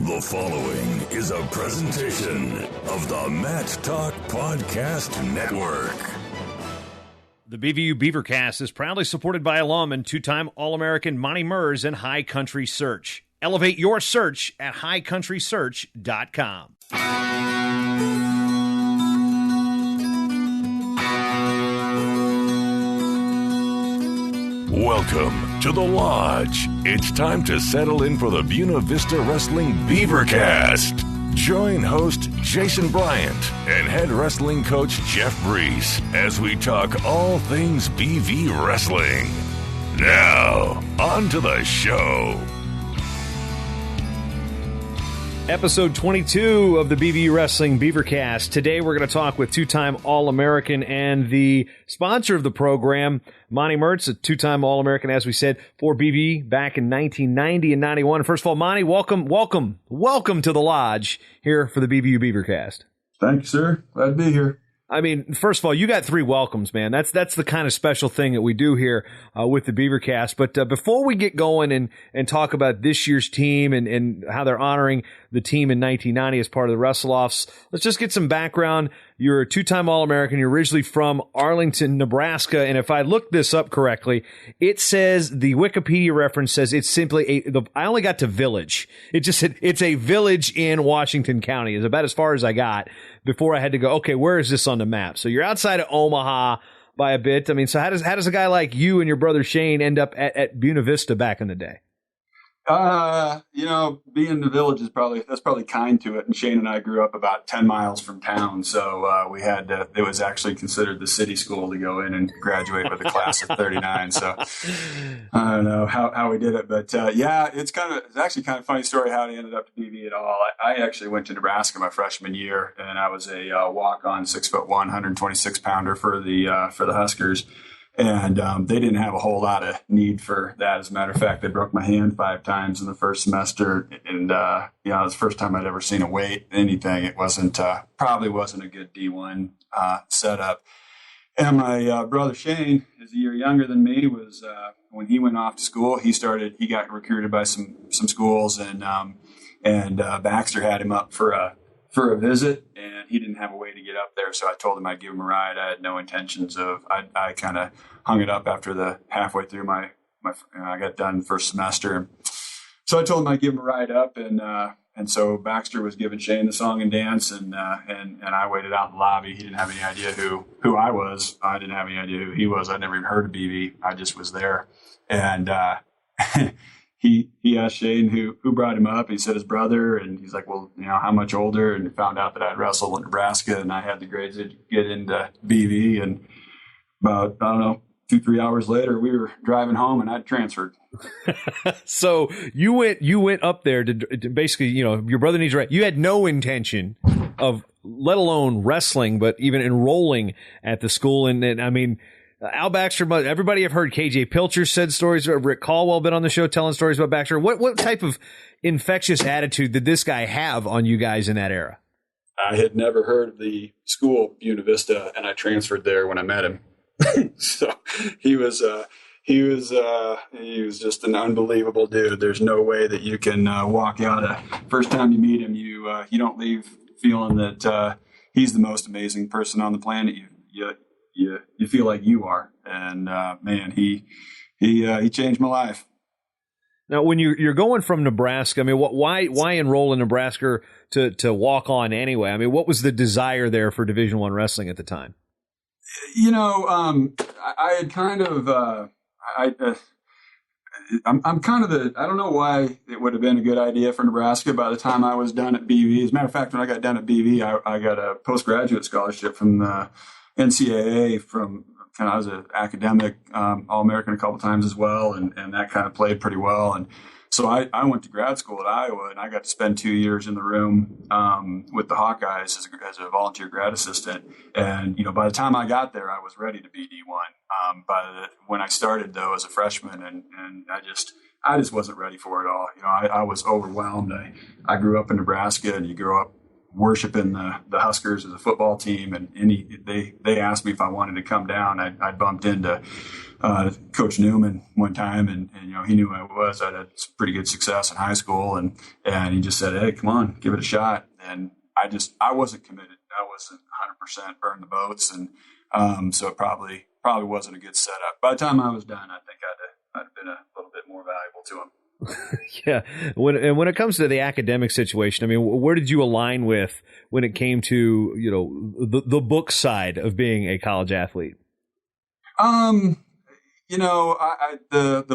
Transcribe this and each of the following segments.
The following is a presentation of the Matt Talk Podcast Network. The BVU Beavercast is proudly supported by alum and two-time All-American Monte Merz and High Country Search. Elevate your search at highcountrysearch.com. Welcome to the Lodge. It's time to settle in for the Buena Vista Wrestling Beavercast. Join host Jason Bryant and head wrestling coach Jeff Brees as we talk all things BV wrestling. Now, on to the show. Episode 22 of the BVU Wrestling Beavercast. Today we're going to talk with two-time All-American and the sponsor of the program, Monte Merz, a two-time All-American, as we said, for BV back in 1990 and 91. First of all, Monte, welcome to the Lodge here for the BVU Beavercast. Thank you, sir. Glad to be here. I mean, first of all, you got three welcomes, man. That's the kind of special thing that we do here with the Beavercast. But before we get going and talk about this year's team and how they're honoring the team in 1990 as part of the Wrestle-Offs, let's just get some background. You're a two-time All-American. You're originally from Arlington, Nebraska. And if I looked this up correctly, it says the Wikipedia reference says it's simply I only got to village. It just said it's a village in Washington County. It's about as far as I got before I had to go, okay, where is this on the map? So you're outside of Omaha by a bit. I mean, so how does a guy like you and your brother Shane end up at Buena Vista back in the day? Being in the village that's probably kind to it. And Shane and I grew up about 10 miles from town. So, it was actually considered the city school to go in and graduate with a class of 39. So I don't know how we did it, but, it's actually kind of a funny story how he ended up to BV at all. I actually went to Nebraska my freshman year and I was a walk-on 6'1", 126 pounder for the Huskers. And they didn't have a whole lot of need for that. As a matter of fact, they broke my hand 5 times in the first semester. And, it was the first time I'd ever seen a weight, anything. It probably wasn't a good D1 setup. And my brother Shane is a year younger than me. Was when he went off to school, he got recruited by some schools, and Baxter had him up for a visit, and he didn't have a way to get up there. So I told him I'd give him a ride. I had no intentions of, I kind of hung it up after halfway through I got done first semester. So I told him I'd give him a ride up. And so Baxter was giving Shane the song and dance, and I waited out in the lobby. He didn't have any idea who I was. I didn't have any idea who he was. I'd never even heard of BV. I just was there. And, He asked Shane who brought him up. He said his brother, and he's like, well, how much older? And found out that I'd wrestled in Nebraska, and I had the grades to get into BV. And about, 2-3 hours later, we were driving home, and I'd transferred. So you went up there to basically, your brother needs right. You had no intention of, let alone wrestling, but even enrolling at the school. And I mean, Al Baxter, everybody I've heard, KJ Pilcher said stories. Rick Caldwell been on the show telling stories about Baxter. What type of infectious attitude did this guy have on you guys in that era? I had never heard of the school, Buena Vista, and I transferred there when I met him. So he was just an unbelievable dude. There's no way that you can walk out. First time you meet him, you don't leave feeling that he's the most amazing person on the planet. You feel like you are, and man, he changed my life. Now, when you're going from Nebraska, I mean, why enroll in Nebraska to walk on anyway? I mean, what was the desire there for Division I wrestling at the time? I had kind of I'm kind of I don't know why it would have been a good idea for Nebraska by the time I was done at BV. As a matter of fact, when I got done at BV, I got a postgraduate scholarship from the NCAA I was an academic All-American a couple times as well, and that kind of played pretty well. And so I went to grad school at Iowa, and I got to spend 2 years in the room with the Hawkeyes as a volunteer grad assistant. And, by the time I got there, I was ready to be D1. When I started, though, as a freshman, and I just wasn't ready for it all. I was overwhelmed. I grew up in Nebraska, and you grow up worshiping the Huskers as a football team. And they asked me if I wanted to come down. I bumped into Coach Newman one time, and he knew who I was. I'd had some pretty good success in high school, and he just said, "Hey, come on, give it a shot." And I wasn't committed. I wasn't 100% burn the boats, and so it probably wasn't a good setup. By the time I was done, I think I'd have been a little bit more valuable to him. Yeah. When it comes to the academic situation, I mean, where did you align with when it came to, the book side of being a college athlete? The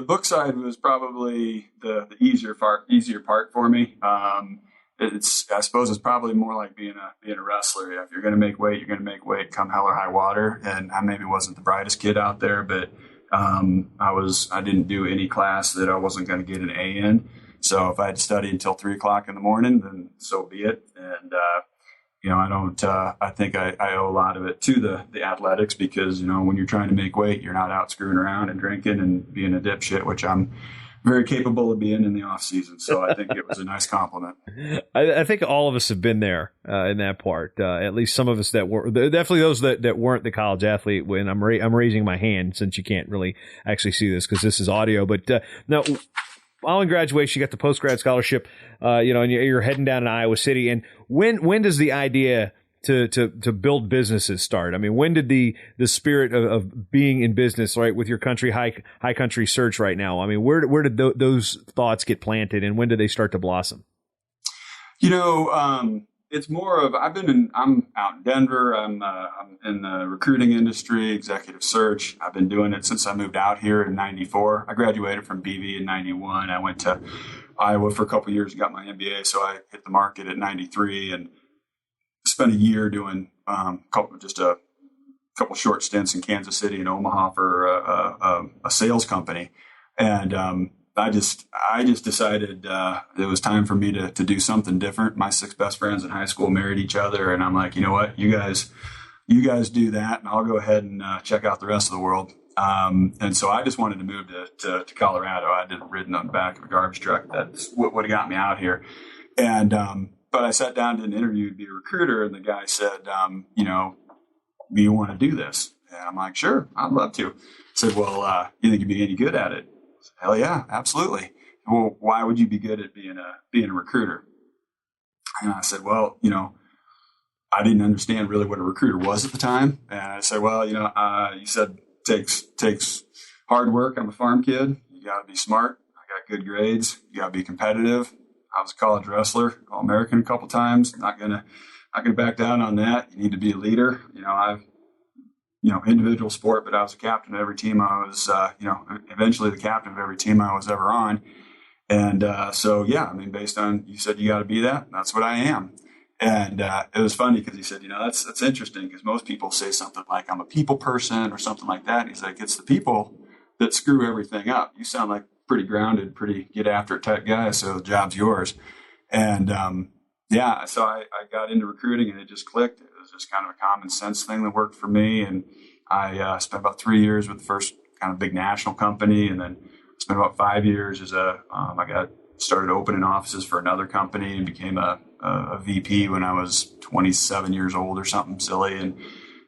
book side was probably the easier part for me. I suppose it's probably more like being a wrestler. If you're going to make weight, you're going to make weight come hell or high water. And I maybe wasn't the brightest kid out there, but I didn't do any class that I wasn't going to get an A in. So if I had to study until 3:00 in the morning, then so be it. And, I think I owe a lot of it to the athletics because, when you're trying to make weight, you're not out screwing around and drinking and being a dipshit, which I'm very capable of being in the off season. So I think it was a nice compliment. I think all of us have been there in that part. At least some of us that were definitely those that weren't the college athlete. When I'm raising my hand since you can't really actually see this because this is audio. But now, following graduation, you got the post grad scholarship. And you're heading down to Iowa City. And when does the idea to build businesses start? I mean, when did the spirit of being in business, right, with your high country search right now? I mean, where did those thoughts get planted, and when did they start to blossom? It's more of I'm out in Denver. I'm in the recruiting industry, executive search. I've been doing it since I moved out here in '94. I graduated from BV in '91. I went to Iowa for a couple of years and got my MBA. So I hit the market at '93 and spent a year doing a couple short stints in Kansas City and Omaha for a sales company. And I just decided it was time for me to do something different. My 6 best friends in high school married each other, and I'm like, you know what, you guys do that, and I'll go ahead and check out the rest of the world. And so I just wanted to move to Colorado. I had ridden on the back of a garbage truck. That's what would have got me out here. And but I sat down to an interview to be a recruiter, and the guy said, do you want to do this? And I'm like, sure, I'd love to. I said, well, you think you'd be any good at it? I said, hell yeah, absolutely. Well, why would you be good at being a recruiter? And I said, well, I didn't understand really what a recruiter was at the time. And I said, well, you said takes hard work. I'm a farm kid. You got to be smart. I got good grades. You got to be competitive. I was a college wrestler, All-American a couple times. Not gonna back down on that. You need to be a leader. I've individual sport, but I was a captain of every team I was, eventually the captain of every team I was ever on. And so, yeah, I mean, based on, you said you got to be that, that's what I am. And it was funny because he said, that's interesting because most people say something like, I'm a people person or something like that. And he's like, it's the people that screw everything up. You sound like pretty grounded, pretty get after it type guy. So the job's yours. And so I got into recruiting and it just clicked. It was just kind of a common sense thing that worked for me. And I spent about 3 years with the first kind of big national company. And then spent about 5 years as I started opening offices for another company and became a VP when I was 27 years old or something silly.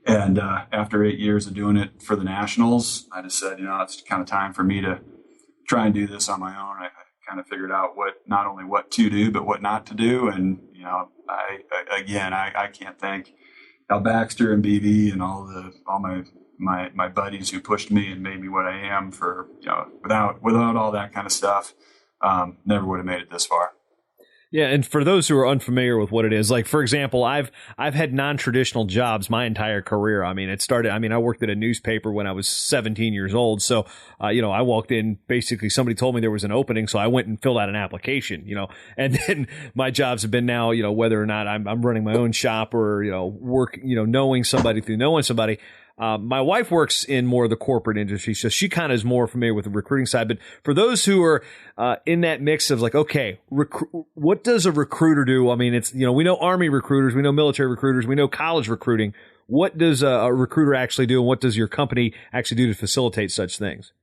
And after 8 years of doing it for the Nationals, I just said, it's kind of time for me to try and do this on my own. I kind of figured out not only what to do, but what not to do. And, I can't thank Al Baxter and BV and all my buddies who pushed me and made me what I am for, without all that kind of stuff, never would have made it this far. Yeah, and for those who are unfamiliar with what it is, like, for example, I've had non-traditional jobs my entire career. I mean, I worked at a newspaper when I was 17 years old. So, I walked in, basically somebody told me there was an opening, so I went and filled out an application, and then my jobs have been now, whether or not I'm running my own shop or, work, knowing somebody through knowing somebody. My wife works in more of the corporate industry, so she kind of is more familiar with the recruiting side. But for those who are in that mix of like, okay, what does a recruiter do? I mean, it's, we know Army recruiters, we know military recruiters, we know college recruiting. What does a recruiter actually do, and what does your company actually do to facilitate such things?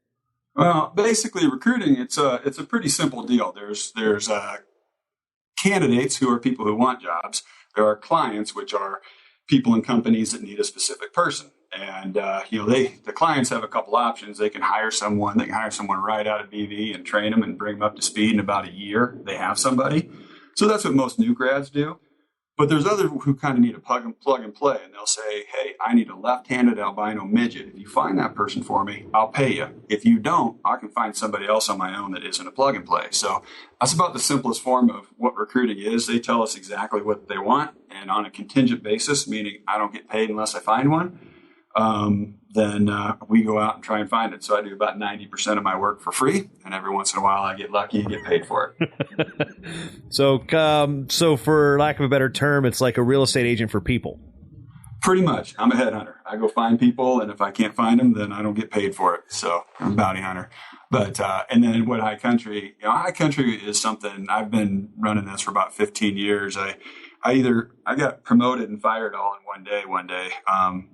Well, basically, recruiting it's a pretty simple deal. There's candidates who are people who want jobs. There are clients, which are people and companies that need a specific person. And, the clients have a couple options. They can hire someone right out of BV and train them and bring them up to speed in about a year. They have somebody. So that's what most new grads do. But there's others who kind of need a plug and play, and they'll say, hey, I need a left-handed albino midget. If you find that person for me, I'll pay you. If you don't, I can find somebody else on my own that isn't a plug and play. So that's about the simplest form of what recruiting is. They tell us exactly what they want, and on a contingent basis, meaning I don't get paid unless I find one, then we go out and try and find it. So I do about 90% of my work for free, and every once in a while I get lucky and get paid for it. So for lack of a better term, it's like a real estate agent for people. Pretty much. I'm a headhunter. I go find people, and if I can't find them, then I don't get paid for it. So I'm a bounty hunter. But and then what high country? High country is something I've been running this for about 15 years. I got promoted and fired all in one day.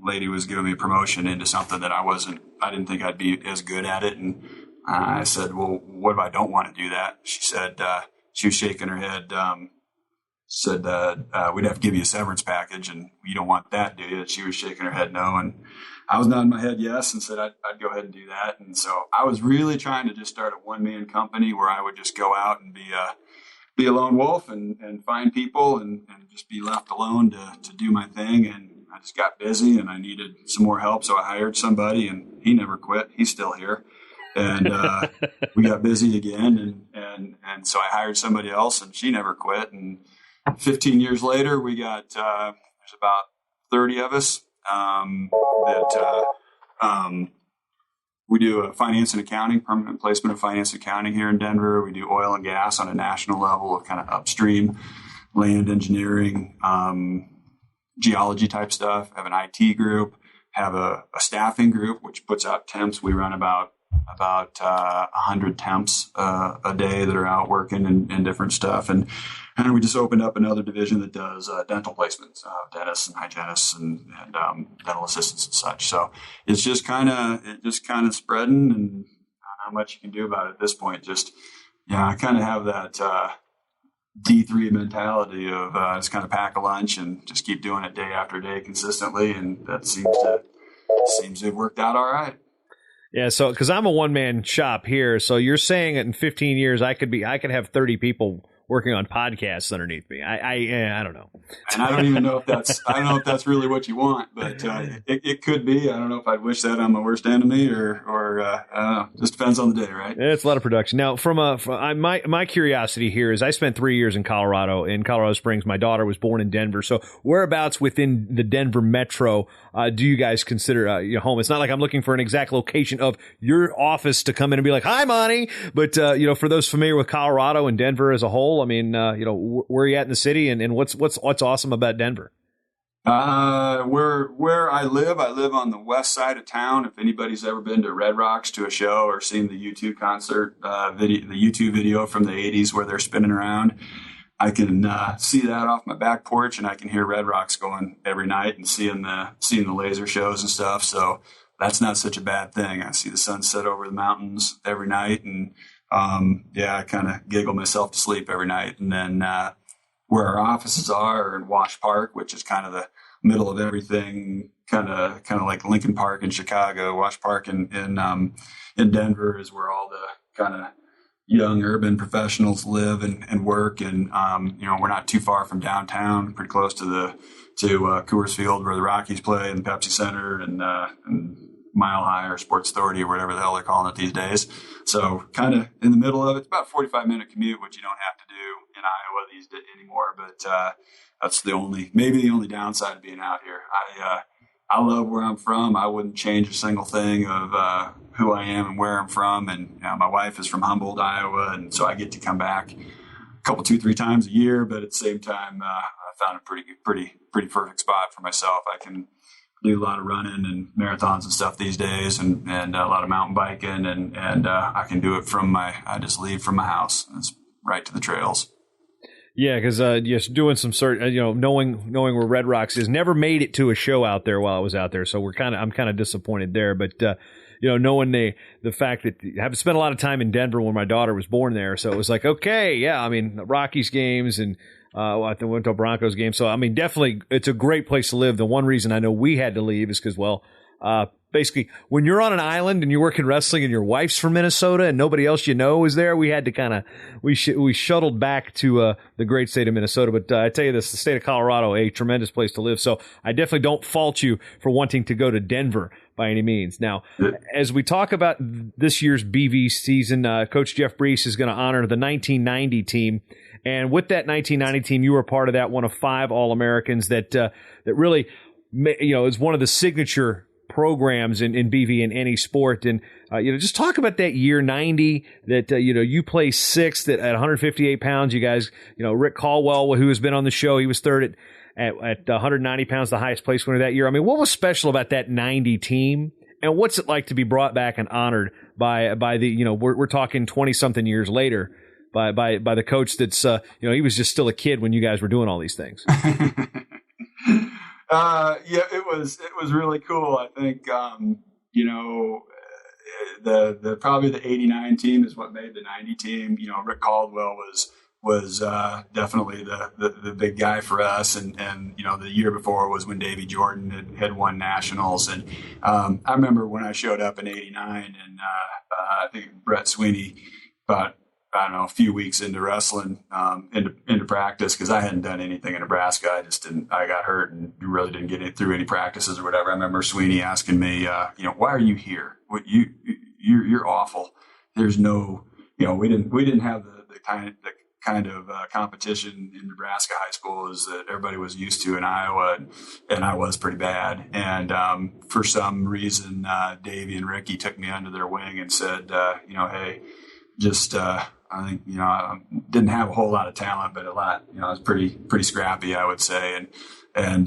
Lady was giving me a promotion into something that I didn't think I'd be as good at it. And I said, well, what if I don't want to do that? She said, she was shaking her head, said, we'd have to give you a severance package, and you don't want that, do you? And she was shaking her head no. And I was nodding my head yes, and said I'd go ahead and do that. And so I was really trying to just start a one-man company where I would just go out and be a lone wolf and find people and just be left alone to do my thing. And I just got busy and I needed some more help. So I hired somebody, and he never quit. He's still here. And we got busy again. And so I hired somebody else, and she never quit. And 15 years later, we got, there's about 30 of us we do a finance and accounting, permanent placement of finance and accounting here in Denver. We do oil and gas on a national level of kind of upstream land engineering, geology type stuff. Have an IT group, have a staffing group, which puts out temps. We run about 100 temps a day that are out working and different stuff. And we just opened up another division that does dental placements, dentists and hygienists and dental assistants and such. So it's just kind of spreading, and not much you can do about it at this point. I kind of have that D3 mentality of just kind of pack a lunch and just keep doing it day after day consistently, and that seems to have worked out all right. Yeah, so because I'm a one-man shop here, so you're saying that in 15 years I could have 30 people working on podcasts underneath me. I don't know. And I don't even know if that's really what you want, but it could be. I don't know if I'd wish that on my worst enemy or just depends on the day, right? It's a lot of production. Now, from my curiosity here is I spent 3 years in Colorado Springs. My daughter was born in Denver. So whereabouts within the Denver metro do you guys consider your home? It's not like I'm looking for an exact location of your office to come in and be like, hi, Monty. But, for those familiar with Colorado and Denver as a whole, I mean, where are you at in the city, and what's awesome about Denver? Where I live on the west side of town. If anybody's ever been to Red Rocks to a show or seen the U2 concert the U2 video from the 80s where they're spinning around, I can see that off my back porch, and I can hear Red Rocks going every night and seeing the laser shows and stuff. So that's not such a bad thing. I see the sunset over the mountains every night, and I kind of giggle myself to sleep every night. And then where our offices are in Wash Park, which is kind of the middle of everything, kind of like Lincoln Park in Chicago. Wash Park in Denver is where all the kind of young urban professionals live and work. And we're not too far from downtown, pretty close to Coors Field where the Rockies play, and Pepsi Center and Mile High or Sports Authority or whatever the hell they're calling it these days. So kind of in the middle of it. It's about a 45-minute commute, which you don't have to do in Iowa these days anymore. But that's maybe the only downside of being out here. I love where I'm from. I wouldn't change a single thing of who I am and where I'm from. And my wife is from Humboldt, Iowa, and so I get to come back a couple, 2-3 times a year. But at the same time, I found a pretty perfect spot for myself. I can do a lot of running and marathons and stuff these days, and a lot of mountain biking, and I can do it I just leave from my house. It's right to the trails. Yeah, because just doing some knowing where Red Rocks is, never made it to a show out there while I was out there, so I'm kind of disappointed there. But knowing the fact that I haven't spent a lot of time in Denver when my daughter was born there, so it was like, okay, yeah, I mean, the Rockies games and I went to a Broncos game. So, I mean, definitely it's a great place to live. The one reason I know we had to leave is because, well, basically, when you're on an island and you're working wrestling and your wife's from Minnesota and nobody else you know is there, we had to we shuttled back to the great state of Minnesota. But I tell you this, the state of Colorado, a tremendous place to live. So I definitely don't fault you for wanting to go to Denver by any means. Now, as we talk about this year's BV season, Coach Jeff Brees is going to honor the 1990 team. And with that 1990 team, you were part of that, one of 5 All-Americans that really, is one of the signature programs in BV in any sport. And, just talk about that year 90 that, you placed 6th at 158 pounds. You guys, Rick Caldwell, who has been on the show, he was 3rd at 190 pounds, the highest place winner that year. I mean, what was special about that 90 team? And what's it like to be brought back and honored by the, we're talking 20 something years later by the coach that's, he was just still a kid when you guys were doing all these things. It was really cool. I think, the probably the 89 team is what made the 90 team. Rick Caldwell was definitely the big guy for us. And the year before was when Davy Jordan had won nationals. And, I remember when I showed up in 89 and, I think Brett Sweeney, but I don't know, a few weeks into wrestling, into practice, because I hadn't done anything in Nebraska. I got hurt and really didn't get through any practices or whatever. I remember Sweeney asking me, why are you here? You're awful. There's no, we didn't have the kind of competition in Nebraska high school as that everybody was used to in Iowa, and I was pretty bad. And for some reason, Davey and Ricky took me under their wing and said, hey, just I think I didn't have a whole lot of talent, but a lot. I was pretty scrappy, I would say, and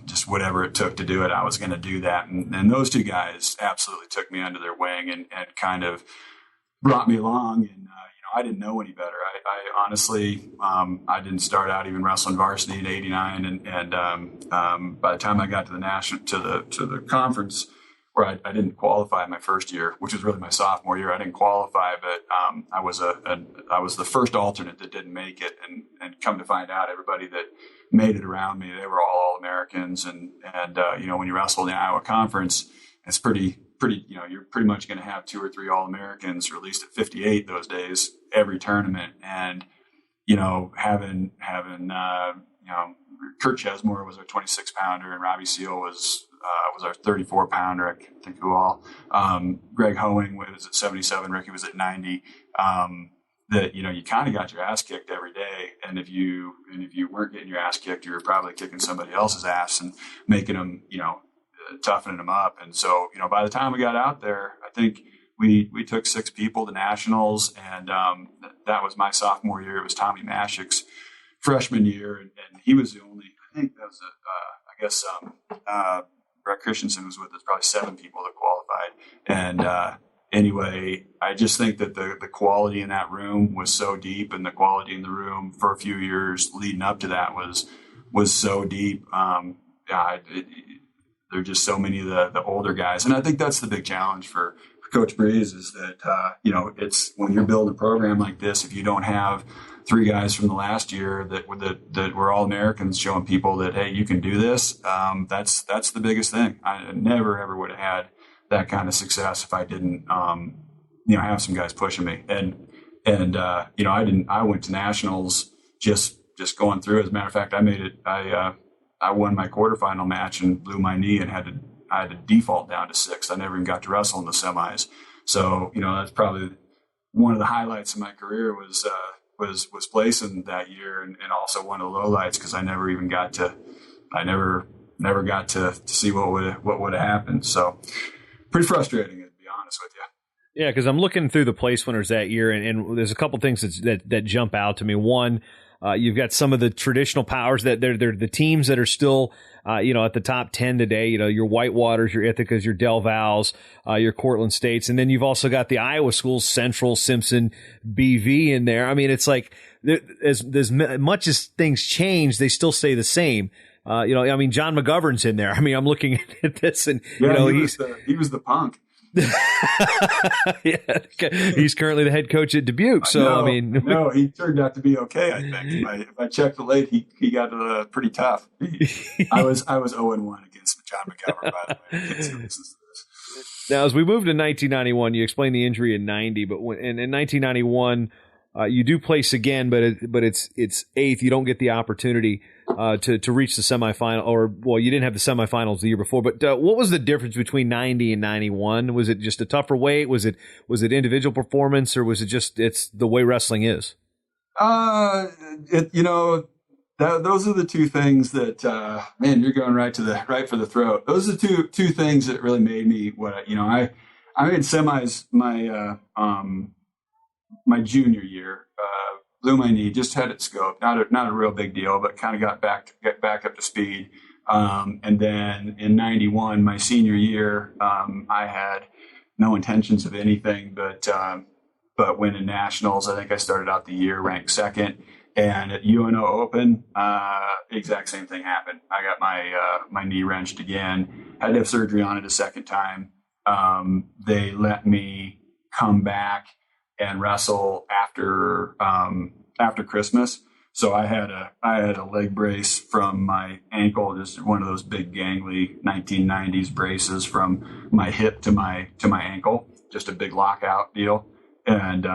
just whatever it took to do it, I was going to do that. And those two guys absolutely took me under their wing and kind of brought me along. And I didn't know any better. I honestly, I didn't start out even wrestling varsity in '89, and by the time I got to the to the conference, where I didn't qualify my first year, which was really my sophomore year. I didn't qualify, but I was the first alternate that didn't make it, and come to find out, everybody that made it around me, they were all All-Americans, and when you wrestle in the Iowa Conference, it's pretty you're pretty much going to have 2 or 3 All-Americans, or at least at 58 those days, every tournament, and having Kurt Chesmore was our 26 pounder, and Robbie Seal was our 34 pounder. I can't think who all. Greg Hoeing was at 77. Ricky was at 90. That you kind of got your ass kicked every day, and if you weren't getting your ass kicked, you were probably kicking somebody else's ass and making them, toughening them up. And so, by the time we got out there, I think we took 6 people to nationals, and that was my sophomore year. It was Tommy Mashik's freshman year, and he was the only. I think that was Brett Christensen was with us, probably 7 people that qualified. And anyway, I just think that the quality in that room was so deep, and the quality in the room for a few years leading up to that was so deep. There are just so many of the older guys. And I think that's the big challenge for Coach Brees is that, it's when you're building a program like this, if you don't have 3 guys from the last year that were All-Americans showing people that, hey, you can do this. That's the biggest thing. I never, ever would have had that kind of success if I didn't, have some guys pushing me. I went to nationals just going through. As a matter of fact, I made it. I won my quarterfinal match and blew my knee and I had to default down to 6th. I never even got to wrestle in the semis. So, that's probably one of the highlights of my career was placing that year, and also one of the lowlights because I never got to see what would have happened. So pretty frustrating, to be honest with you. Yeah, because I'm looking through the place winners that year, and there's a couple things that jump out to me. One, you've got some of the traditional powers that they're the teams that are still at the top 10 today. Your Whitewaters, your Ithacas, your Del Val's, your Cortland States, and then you've also got the Iowa schools, Central, Simpson, BV in there. I mean, it's like as much as things change, they still stay the same. John McGovern's in there. I mean, I'm looking at this, and he was the punk. Yeah, he's currently the head coach at Dubuque. So no, he turned out to be okay. I think if I checked the late, he got pretty tough. I was 0-1 against John McGovern, by the way. In case he listens to this. Now, as we moved to 1991, you explained the injury in 90, but in 1991, you do place again, but it's eighth. You don't get the opportunity to reach the semifinal, you didn't have the semifinals the year before. But what was the difference between 90 and 91? Was it just a tougher weight? Was it individual performance, or was it just it's the way wrestling is? Those are the two things that man, you're going right for the throat. Those are the two things that really made me what I made semis my junior year. Blew my knee, just had it scoped. Not a real big deal, but kind of got back up to speed. And then in 91, my senior year, I had no intentions of anything but winning nationals. I think I started out the year ranked second. And at UNO Open, the exact same thing happened. I got my knee wrenched again. Had to have surgery on it a second time. They let me come back and wrestle after Christmas. So I had a leg brace from my ankle, just one of those big gangly 1990s braces from my hip to my ankle, just a big lockout deal. And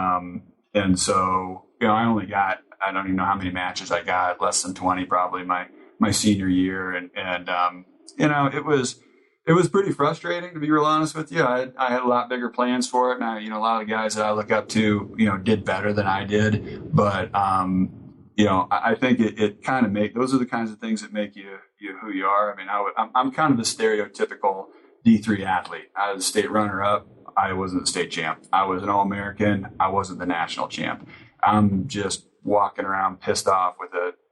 so I only got, I don't even know how many matches I got, less than 20 probably my senior year, and it was pretty frustrating, to be real honest with you. I had a lot bigger plans for it, and a lot of the guys that I look up to, did better than I did. But I think it kind of those are the kinds of things that make you who you are. I mean, I'm kind of the stereotypical D3 athlete. I was a state runner-up. I wasn't the state champ. I was an All-American. I wasn't the national champ. I'm just walking around pissed off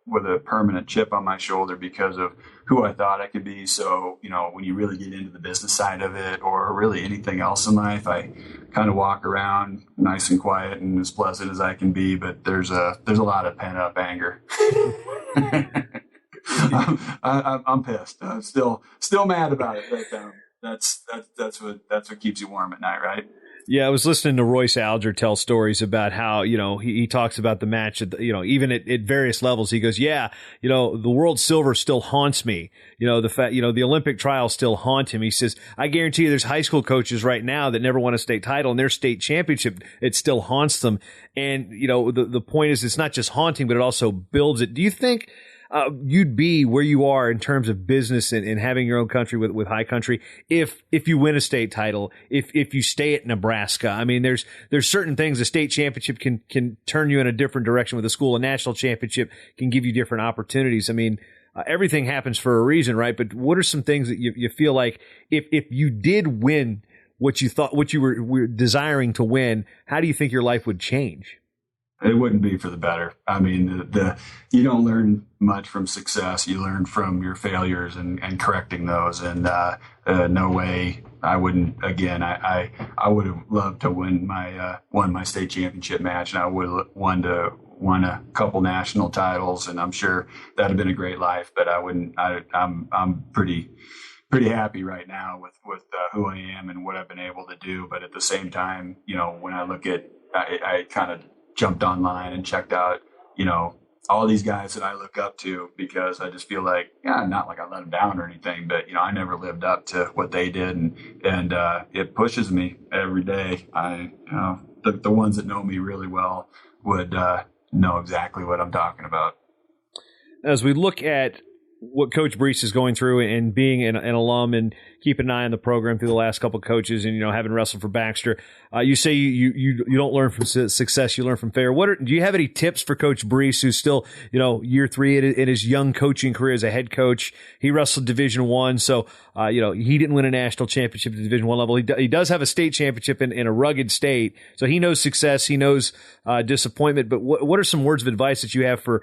with a permanent chip on my shoulder because of who I thought I could be. So, when you really get into the business side of it, or really anything else in life, I kind of walk around nice and quiet and as pleasant as I can be, but there's a lot of pent up anger. I'm pissed. I'm still mad about it, but that's what keeps you warm at night, right? Yeah, I was listening to Royce Alger tell stories about how, he talks about the match, even at various levels. He goes, the world silver still haunts me. The fact, the Olympic trials still haunt him. He says, I guarantee you there's high school coaches right now that never won a state title, and their state championship, it still haunts them. And, the point is, it's not just haunting, but it also builds it. Do you think you'd be where you are in terms of business and having your own country with high country if you win a state title, if you stay at Nebraska? I mean, there's certain things. A state championship can turn you in a different direction with a school. A national championship can give you different opportunities. I mean, everything happens for a reason, right? But what are some things that you feel like if you did win what you were desiring to win, how do you think your life would change? It wouldn't be for the better. I mean, you don't learn much from success. You learn from your failures and correcting those. And no way I wouldn't. Again, I would have loved to won my state championship match, and I would have won a couple national titles, and I'm sure that'd have been a great life. But I wouldn't. I'm pretty happy right now with who I am and what I've been able to do. But at the same time, when I look at, I kind of jumped online and checked out, all these guys that I look up to, because I just feel like, not like I let them down or anything, but, I never lived up to what they did. And it pushes me every day. The ones that know me really well would know exactly what I'm talking about. As we look at what Coach Brees is going through and being an alum and keeping an eye on the program through the last couple of coaches and, having wrestled for Baxter, you say you don't learn from success, you learn from failure. Do you have any tips for Coach Brees, who's still, year 3 in his young coaching career as a head coach? He wrestled Division I, so, he didn't win a national championship at the Division I level. He does have a state championship in a rugged state, so he knows success, he knows disappointment. But what are some words of advice that you have for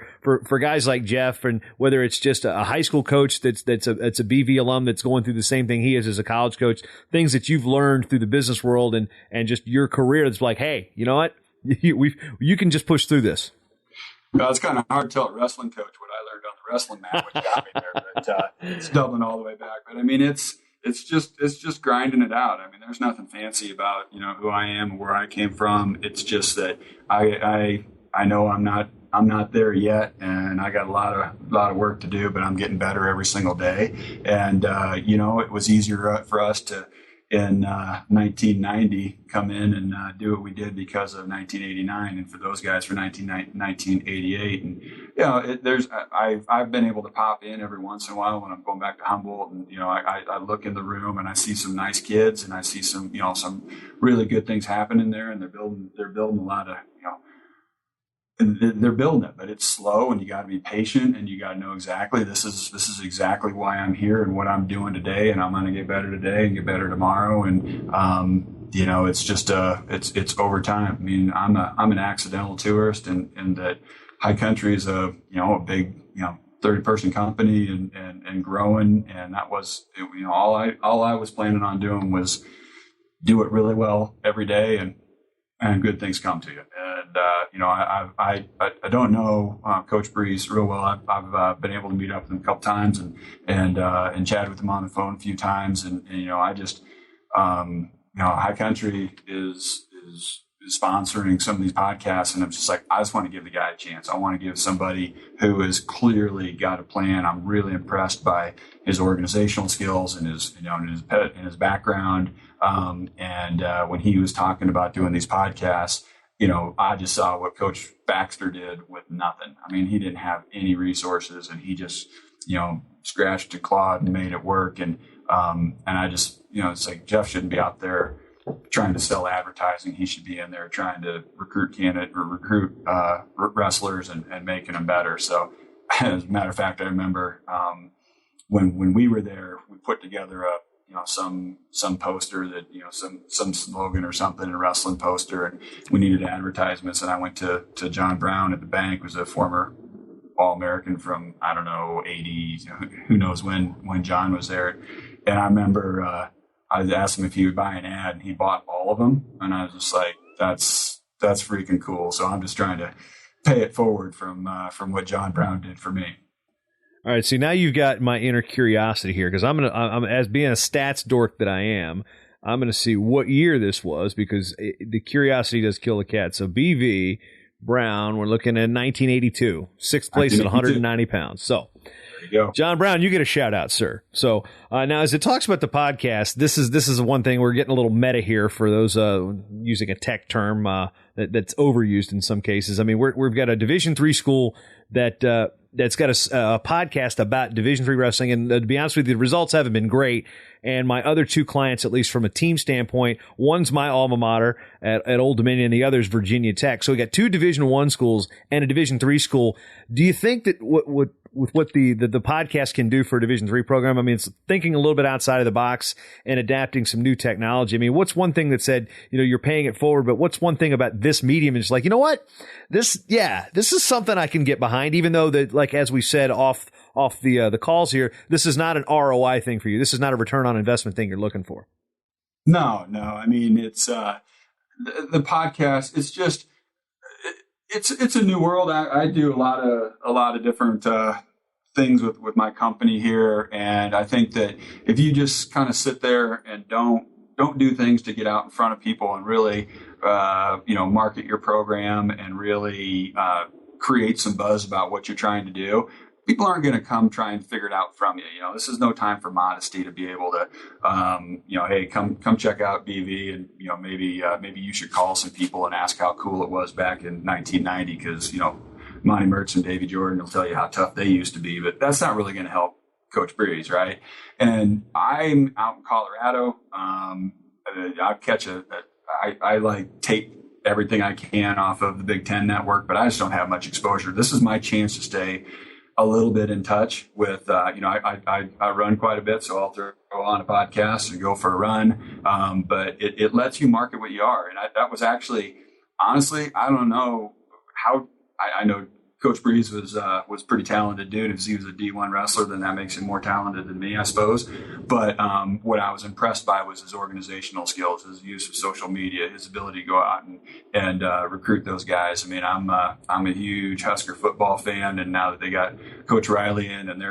guys like Jeff, and whether it's just a high school coach that's a BV alum that's going through the same thing he is as a college coach, things that you've learned through the business world and just your career that's like, hey, you know what? You can just push through this. Well, it's kind of hard to tell a wrestling coach what I learned on the wrestling mat, which got me there, but it's doubling all the way back. But I mean, it's it's just grinding it out. I mean, there's nothing fancy about, who I am and where I came from. It's just that I know I'm not there yet, and I got a lot of work to do, but I'm getting better every single day. And it was easier for us to in 1990 come in and do what we did because of 1989, and for those guys for 1988. And I've been able to pop in every once in a while when I'm going back to Humboldt, and I look in the room and I see some nice kids, and I see some some really good things happening there, and they're building a lot of they're building it, but it's slow, and you got to be patient, and you got to know exactly this is exactly why I'm here and what I'm doing today, and I'm going to get better today and get better tomorrow. And it's just it's over time. I mean, I'm an accidental tourist, and that High Country is a big 30-person company and growing, and that was all I was planning on doing was do it really well every day, and good things come to you. And I don't know Coach Breeze real well. I've been able to meet up with him a couple times and chat with him on the phone a few times. And I just High Country is sponsoring some of these podcasts, and I'm just like, I just want to give the guy a chance. I want to give somebody who has clearly got a plan. I'm really impressed by his organizational skills and his his background. When he was talking about doing these podcasts, I just saw what Coach Baxter did with nothing. I mean, he didn't have any resources, and he just, scratched and clawed and made it work. And I just, it's like Jeff shouldn't be out there trying to sell advertising. He should be in there trying to recruit wrestlers and making them better. So as a matter of fact, I remember, when we were there, we put together some poster that, some slogan or something, a wrestling poster, and we needed advertisements. And I went to John Brown at the bank, who's a former All-American from, I don't know, 80s, who knows when John was there. And I remember, I asked him if he would buy an ad, and he bought all of them. And I was just like, that's freaking cool. So I'm just trying to pay it forward from what John Brown did for me. All right, so now you've got my inner curiosity here, because I'm as being a stats dork that I am, I'm gonna see what year this was, because the curiosity does kill the cat. So BV Brown, we're looking at 1982, sixth place at 190 pounds. So there you go. John Brown, you get a shout out, sir. So now, as it talks about the podcast, this is one thing, we're getting a little meta here for those using a tech term that's overused in some cases. I mean, we've got a Division III school that's got a podcast about Division III wrestling, and to be honest with you, the results haven't been great. And my other two clients, at least from a team standpoint, one's my alma mater at Old Dominion, and the other's Virginia Tech. So we got two Division I schools and a Division III school. Do you think that with what the podcast can do for a Division III program? I mean, it's thinking a little bit outside of the box and adapting some new technology. I mean, what's one thing that said, you're paying it forward, but what's one thing about this medium? It's like, what? This is something I can get behind, even though that, like, as we said off the calls here, this is not an ROI thing for you. This is not a return on investment thing you're looking for. No. I mean, it's the podcast. It's just, it's a new world. I do a lot of different things with my company here, and I think that if you just kind of sit there and don't do things to get out in front of people and really market your program and really create some buzz about what you're trying to do, people aren't going to come try and figure it out from you. This is no time for modesty to be able to, hey, come check out BV, and maybe you should call some people and ask how cool it was back in 1990, because Monte Merz and Davy Jordan will tell you how tough they used to be, but that's not really going to help Coach Breeze, right? And I'm out in Colorado. I catch I like tape everything I can off of the Big Ten network, but I just don't have much exposure. This is my chance to stay a little bit in touch with, I run quite a bit, so I'll throw on a podcast and go for a run. But it lets you market what you are. And that was actually, honestly, I don't know how, I know Coach Breeze was pretty talented dude. If he was a D1 wrestler, then that makes him more talented than me, I suppose. But what I was impressed by was his organizational skills, his use of social media, his ability to go out and recruit those guys. I mean, I'm a huge Husker football fan, and now that they got Coach Riley in and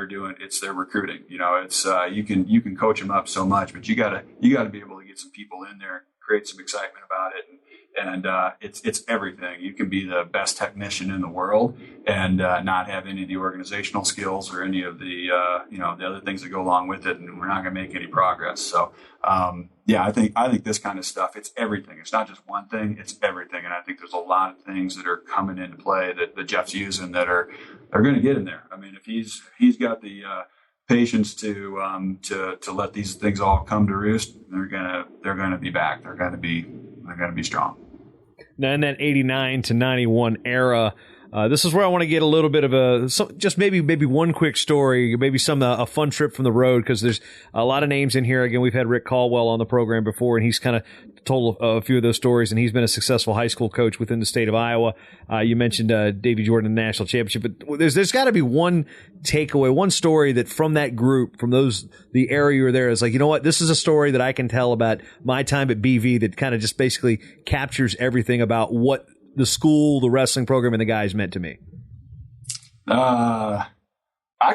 it's their recruiting. You know, it's you can coach them up so much, but you gotta be able to get some people in there, create some excitement about it. And it's everything. You can be the best technician in the world and not have any of the organizational skills or any of the the other things that go along with it, and we're not going to make any progress. So I think this kind of stuff, it's everything. It's not just one thing; it's everything. And I think there's a lot of things that are coming into play that Jeff's using that are going to get in there. I mean, if he's got the patience to let these things all come to roost, they're gonna be back. They're gonna be strong. Now, in that 89 to 91 era, this is where I want to get a little bit of just maybe one quick story, maybe a fun trip from the road, because there's a lot of names in here. Again, we've had Rick Caldwell on the program before, and he's kind of told a few of those stories, and he's been a successful high school coach within the state of Iowa. You mentioned Davy Jordan in the national championship, but there's got to be one takeaway, one story that from that group, from the era you were there, is like, you know what, this is a story that I can tell about my time at BV that kind of just basically captures everything about what the school, the wrestling program, and the guys meant to me. I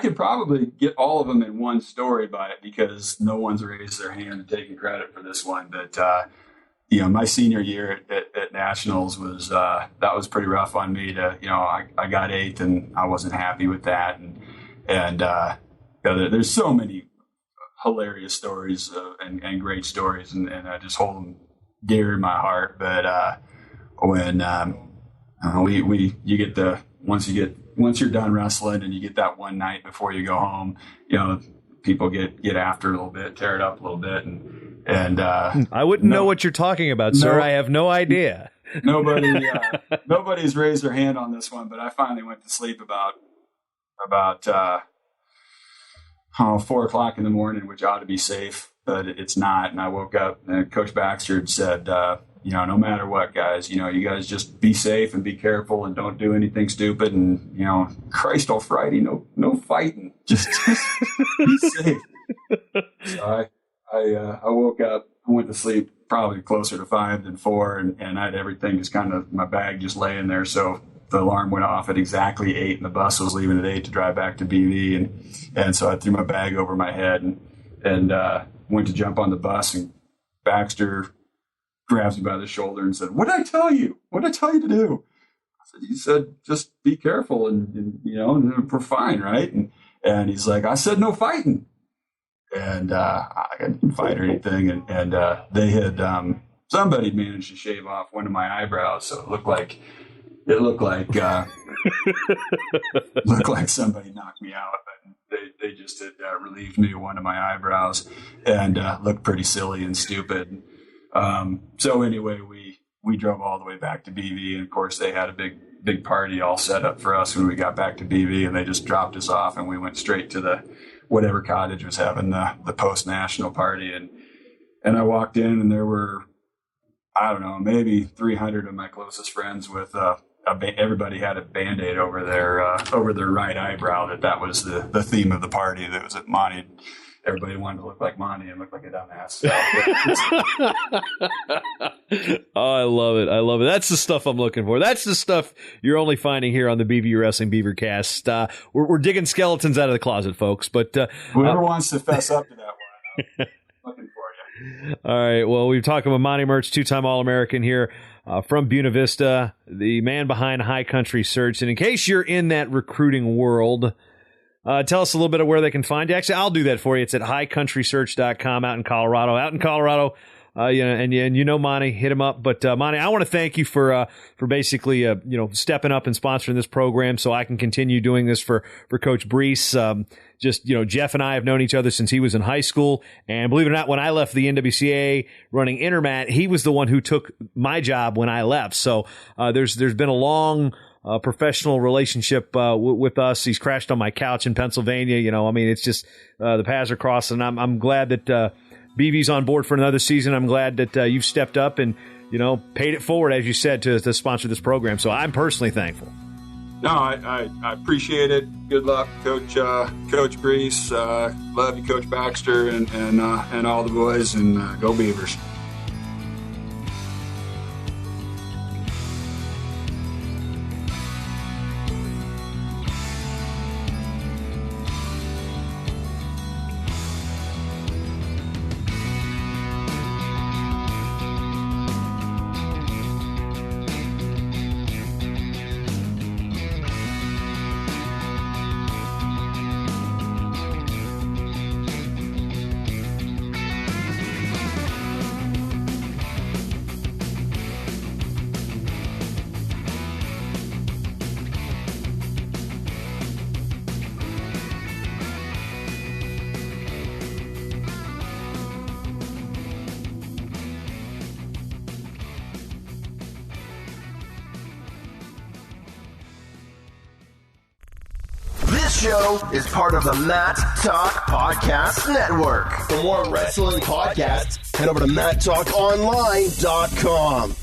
could probably get all of them in one story by it, because no one's raised their hand and taken credit for this one. But my senior year at Nationals was that was pretty rough on me. I got 8th, and I wasn't happy with that. And there's so many hilarious stories and great stories, and I just hold them dear in my heart. But when you get once you're done wrestling and you get that one night before you go home, people get after a little bit, tear it up a little bit, and I wouldn't know what you're talking about, sir. I have no idea. Nobody's raised their hand on this one, but I finally went to sleep about 4 o'clock in the morning, which ought to be safe, but it's not. And I woke up, and Coach Baxter had said, no matter what, guys, you guys just be safe and be careful and don't do anything stupid. And, Christ almighty, no fighting, just be safe. So I woke up, I went to sleep probably closer to 5 than 4. And I had everything just kind of, my bag just laying there. So the alarm went off at exactly 8, and the bus was leaving at 8 to drive back to BV. And so I threw my bag over my head and went to jump on the bus, and Baxter grabs me by the shoulder and said, "What did I tell you? What did I tell you to do?" I said, "You said just be careful and we're fine, right?" And he's like, "I said no fighting." And I didn't fight or anything. And they had somebody managed to shave off one of my eyebrows, so it looked like somebody knocked me out. But they just had relieved me of one of my eyebrows, and looked pretty silly and stupid. So anyway, we drove all the way back to BV, and of course they had a big party all set up for us when we got back to BV, and they just dropped us off, and we went straight to the whatever cottage was having the post-national party. And I walked in, and there were, I don't know, maybe 300 of my closest friends with everybody had a Band-Aid over their right eyebrow. That was the theme of the party. That was at Monte. Everybody wanted to look like Monte and look like a dumbass. So, Oh, I love it. That's the stuff I'm looking for. That's the stuff you're only finding here on the BV Wrestling Beavercast. We're digging skeletons out of the closet, folks. But whoever wants to fess up to that one, I'm looking for you. All right. Well, we've talked about Monte Merz, 2-time All-American here from Buena Vista, the man behind High Country Search. And in case you're in that recruiting world, tell us a little bit of where they can find you. Actually, I'll do that for you. It's at highcountrysearch.com out in Colorado. And Monte, hit him up. But Monte, I want to thank you for basically stepping up and sponsoring this program, so I can continue doing this for Coach Brees. Jeff and I have known each other since he was in high school, and believe it or not, when I left the NWCA running Intermat, he was the one who took my job when I left. So there's been a long professional relationship with us. He's crashed on my couch in Pennsylvania. It's just the paths are crossed, and I'm glad that BV's on board for another season. I'm glad that you've stepped up and paid it forward, as you said, to sponsor this program. So I'm personally thankful. No, I appreciate it. Good luck, Coach Brees. Love you, Coach Baxter, and all the boys, and go Beavers. This show is part of the Matt Talk Podcast Network. For more wrestling podcasts, head over to MattTalkOnline.com.